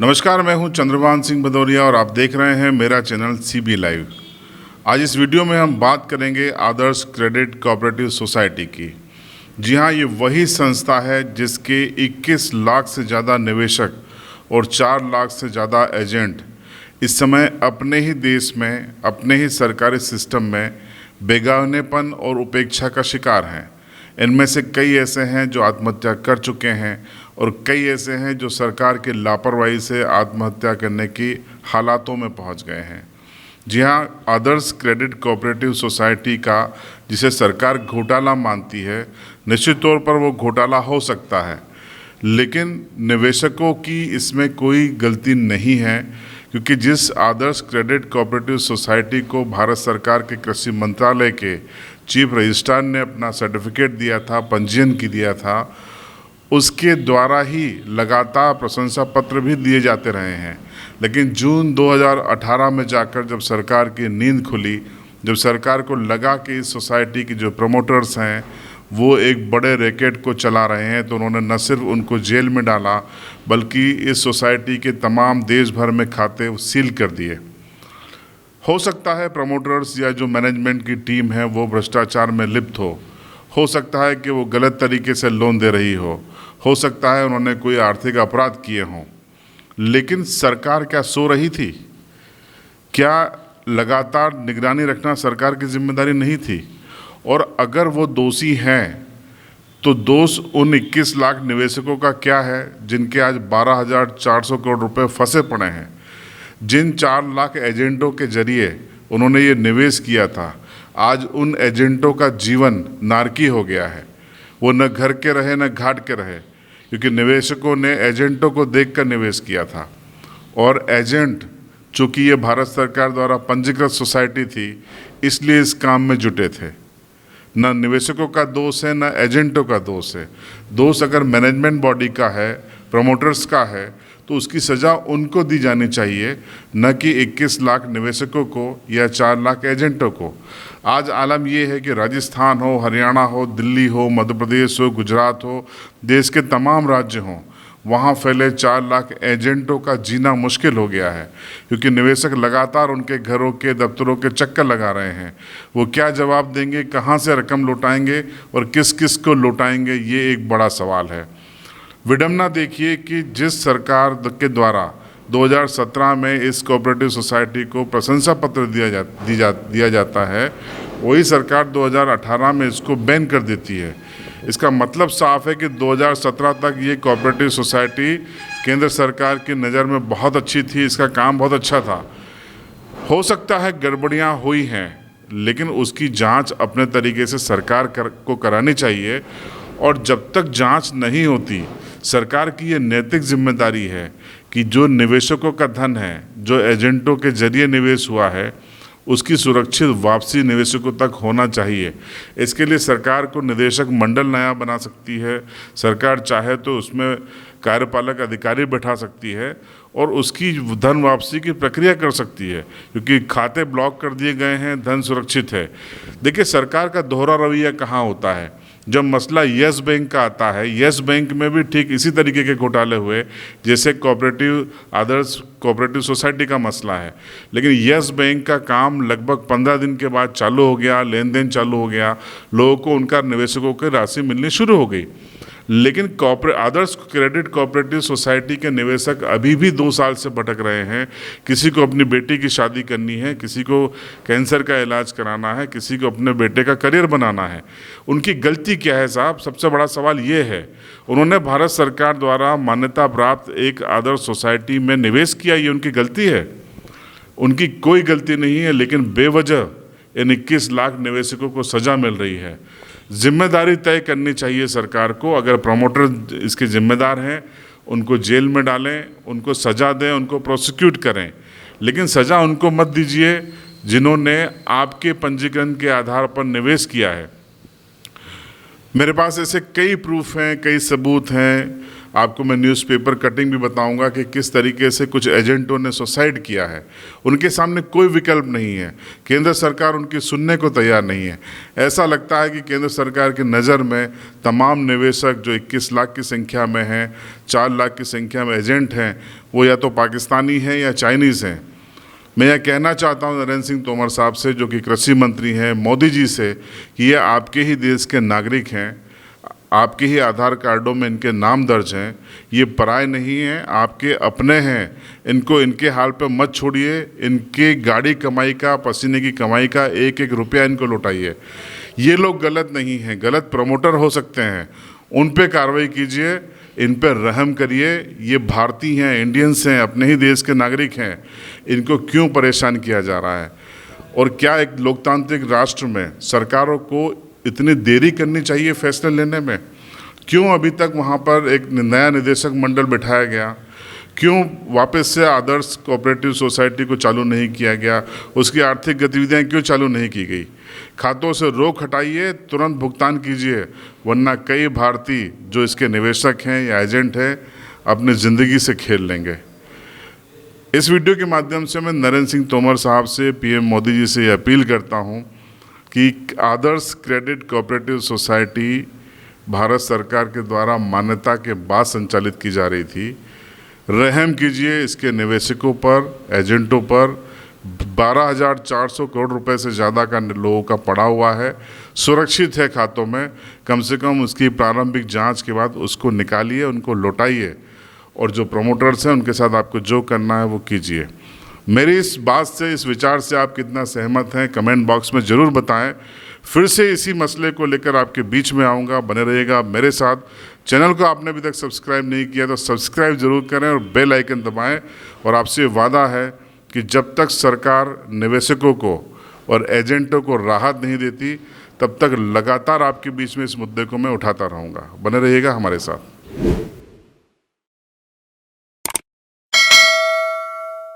नमस्कार, मैं हूं चंद्रभान सिंह भदौरिया और आप देख रहे हैं मेरा चैनल सीबी लाइव। आज इस वीडियो में हम बात करेंगे आदर्श क्रेडिट कोऑपरेटिव सोसाइटी की। जी हां, ये वही संस्था है जिसके 21 लाख से ज़्यादा निवेशक और 4 लाख से ज़्यादा एजेंट इस समय अपने ही देश में, अपने ही सरकारी सिस्टम में बेगानेपन और उपेक्षा का शिकार हैं। इनमें से कई ऐसे हैं जो आत्महत्या कर चुके हैं और कई ऐसे हैं जो सरकार की लापरवाही से आत्महत्या करने की हालातों में पहुंच गए हैं। जी हां, आदर्श क्रेडिट कोऑपरेटिव सोसाइटी का जिसे सरकार घोटाला मानती है, निश्चित तौर पर वो घोटाला हो सकता है, लेकिन निवेशकों की इसमें कोई गलती नहीं है, क्योंकि जिस आदर्श क्रेडिट कोऑपरेटिव सोसाइटी को भारत सरकार के कृषि मंत्रालय के चीफ रजिस्ट्रार ने अपना सर्टिफिकेट दिया था, पंजीयन की दिया था, उसके द्वारा ही लगातार प्रशंसा पत्र भी दिए जाते रहे हैं। लेकिन जून 2018 में जाकर जब सरकार की नींद खुली, जब सरकार को लगा कि इस सोसाइटी की जो प्रमोटर्स हैं वो एक बड़े रैकेट को चला रहे हैं, तो उन्होंने न सिर्फ उनको जेल में डाला बल्कि इस सोसाइटी के तमाम देश भर में खाते सील कर दिए। हो सकता है प्रमोटर्स या जो मैनेजमेंट की टीम है वो भ्रष्टाचार में लिप्त हो सकता है कि वो गलत तरीके से लोन दे रही हो सकता है उन्होंने कोई आर्थिक अपराध किए हों, लेकिन सरकार क्या सो रही थी? क्या लगातार निगरानी रखना सरकार की जिम्मेदारी नहीं थी? और अगर वो दोषी हैं तो दोष उन 21 लाख निवेशकों का क्या है जिनके आज 12,400 करोड़ रुपए फंसे पड़े हैं? जिन 4 लाख एजेंटों के जरिए उन्होंने ये निवेश किया था, आज उन एजेंटों का जीवन नारकी हो गया है। वो न घर के रहे न घाट के रहे, क्योंकि निवेशकों ने एजेंटों को देखकर निवेश किया था। और एजेंट, चूँकि ये भारत सरकार द्वारा पंजीकृत सोसाइटी थी, इसलिए इस काम में जुटे थे। न निवेशकों का दोष है, न एजेंटों का दोष है। दोष अगर मैनेजमेंट बॉडी का है, प्रमोटर्स का है, तो उसकी सज़ा उनको दी जानी चाहिए, न कि 21 लाख निवेशकों को या 4 लाख एजेंटों को। आज आलम ये है कि राजस्थान हो, हरियाणा हो, दिल्ली हो, मध्य प्रदेश हो, गुजरात हो, देश के तमाम राज्य हों, वहाँ फैले 4 लाख एजेंटों का जीना मुश्किल हो गया है, क्योंकि निवेशक लगातार उनके घरों के, दफ्तरों के चक्कर लगा रहे हैं। वो क्या जवाब देंगे, कहाँ से रकम लौटाएंगे और किस किस को लौटाएंगे, ये एक बड़ा सवाल है। विडम्बना देखिए कि जिस सरकार के द्वारा 2017 में इस कोऑपरेटिव सोसाइटी को प्रशंसा पत्र दिया जाता है, वही सरकार 2018 में इसको बैन कर देती है। इसका मतलब साफ है कि 2017 तक ये कोऑपरेटिव सोसाइटी केंद्र सरकार की नज़र में बहुत अच्छी थी, इसका काम बहुत अच्छा था। हो सकता है गड़बड़ियाँ हुई हैं, लेकिन उसकी जांच अपने तरीके से सरकार को करानी चाहिए। और जब तक जांच नहीं होती, सरकार की ये नैतिक जिम्मेदारी है कि जो निवेशकों का धन है, जो एजेंटों के जरिए निवेश हुआ है, उसकी सुरक्षित वापसी निवेशकों तक होना चाहिए। इसके लिए सरकार को निदेशक मंडल नया बना सकती है। सरकार चाहे तो उसमें कार्यपालक अधिकारी बैठा सकती है और उसकी धन वापसी की प्रक्रिया कर सकती है, क्योंकि खाते ब्लॉक कर दिए गए हैं, धन सुरक्षित है। देखिए, सरकार का दोहरा रवैया कहाँ होता है? जब मसला यस बैंक का आता है, यस बैंक में भी ठीक इसी तरीके के घोटाले हुए जैसे आदर्श कोऑपरेटिव सोसाइटी का मसला है। लेकिन यस बैंक का काम लगभग 15 दिन के बाद चालू हो गया, लेन देन चालू हो गया, लोगों को उनका निवेशकों की राशि मिलनी शुरू हो गई। लेकिन आदर्श क्रेडिट कोऑपरेटिव सोसाइटी के निवेशक अभी भी 2 साल से भटक रहे हैं। किसी को अपनी बेटी की शादी करनी है, किसी को कैंसर का इलाज कराना है, किसी को अपने बेटे का करियर बनाना है। उनकी गलती क्या है साहब? सबसे बड़ा सवाल ये है, उन्होंने भारत सरकार द्वारा मान्यता प्राप्त एक आदर्श सोसाइटी में निवेश किया, ये उनकी गलती है? उनकी कोई गलती नहीं है, लेकिन बेवजह इन 21 लाख निवेशकों को सज़ा मिल रही है। जिम्मेदारी तय करनी चाहिए सरकार को। अगर प्रमोटर इसके जिम्मेदार हैं, उनको जेल में डालें, उनको सज़ा दें, उनको प्रोसिक्यूट करें, लेकिन सज़ा उनको मत दीजिए जिन्होंने आपके पंजीकरण के आधार पर निवेश किया है। मेरे पास ऐसे कई प्रूफ हैं, कई सबूत हैं। आपको मैं न्यूज़पेपर कटिंग भी बताऊंगा कि किस तरीके से कुछ एजेंटों ने सुसाइड किया है। उनके सामने कोई विकल्प नहीं है, केंद्र सरकार उनकी सुनने को तैयार नहीं है। ऐसा लगता है कि केंद्र सरकार की नज़र में तमाम निवेशक जो 21 लाख की संख्या में हैं, 4 लाख की संख्या में एजेंट हैं, वो या तो पाकिस्तानी हैं या चाइनीज़ हैं। मैं यह कहना चाहता हूं नरेंद्र सिंह तोमर साहब से, जो कि कृषि मंत्री हैं, मोदी जी से, कि ये आपके ही देश के नागरिक हैं, आपके ही आधार कार्डों में इनके नाम दर्ज हैं, ये पराए नहीं हैं, आपके अपने हैं। इनको इनके हाल पे मत छोड़िए, इनके गाड़ी कमाई का, पसीने की कमाई का एक एक रुपया इनको लौटाइए। ये लोग गलत नहीं हैं, गलत प्रमोटर हो सकते हैं, उन पे कार्रवाई कीजिए, इन पर रहम करिए। ये भारतीय हैं, इंडियंस हैं, अपने ही देश के नागरिक हैं, इनको क्यों परेशान किया जा रहा है? और क्या एक लोकतांत्रिक राष्ट्र में सरकारों को इतनी देरी करनी चाहिए फैसले लेने में? क्यों अभी तक वहाँ पर एक नया निदेशक मंडल बिठाया गया? क्यों वापस से आदर्श कोऑपरेटिव सोसाइटी को चालू नहीं किया गया? उसकी आर्थिक गतिविधियाँ क्यों चालू नहीं की गई? खातों से रोक हटाइए, तुरंत भुगतान कीजिए, वरना कई भारतीय जो इसके निवेशक हैं या एजेंट हैं अपनी ज़िंदगी से खेल लेंगे। इस वीडियो के माध्यम से मैं नरेंद्र सिंह तोमर साहब से, पीएम मोदी जी से अपील करता हूं कि आदर्श क्रेडिट कोऑपरेटिव सोसाइटी भारत सरकार के द्वारा मान्यता के बाद संचालित की जा रही थी। रहम कीजिए इसके निवेशकों पर, एजेंटों पर। 12,400 करोड़ रुपए से ज़्यादा का लोगों का पड़ा हुआ है, सुरक्षित है खातों में। कम से कम उसकी प्रारंभिक जांच के बाद उसको निकालिए, उनको लौटाइए, और जो प्रमोटर्स हैं उनके साथ आपको जो करना है वो कीजिए। मेरी इस बात से, इस विचार से आप कितना सहमत हैं कमेंट बॉक्स में ज़रूर बताएं। फिर से इसी मसले को लेकर आपके बीच में आऊँगा, बने रहिएगा मेरे साथ। चैनल को आपने अभी तक सब्सक्राइब नहीं किया तो सब्सक्राइब ज़रूर करें और बेल आइकन दबाएं। और आपसे वादा है कि जब तक सरकार निवेशकों को और एजेंटों को राहत नहीं देती, तब तक लगातार आपके बीच में इस मुद्दे को मैं उठाता रहूँगा। बने रहिएगा हमारे साथ।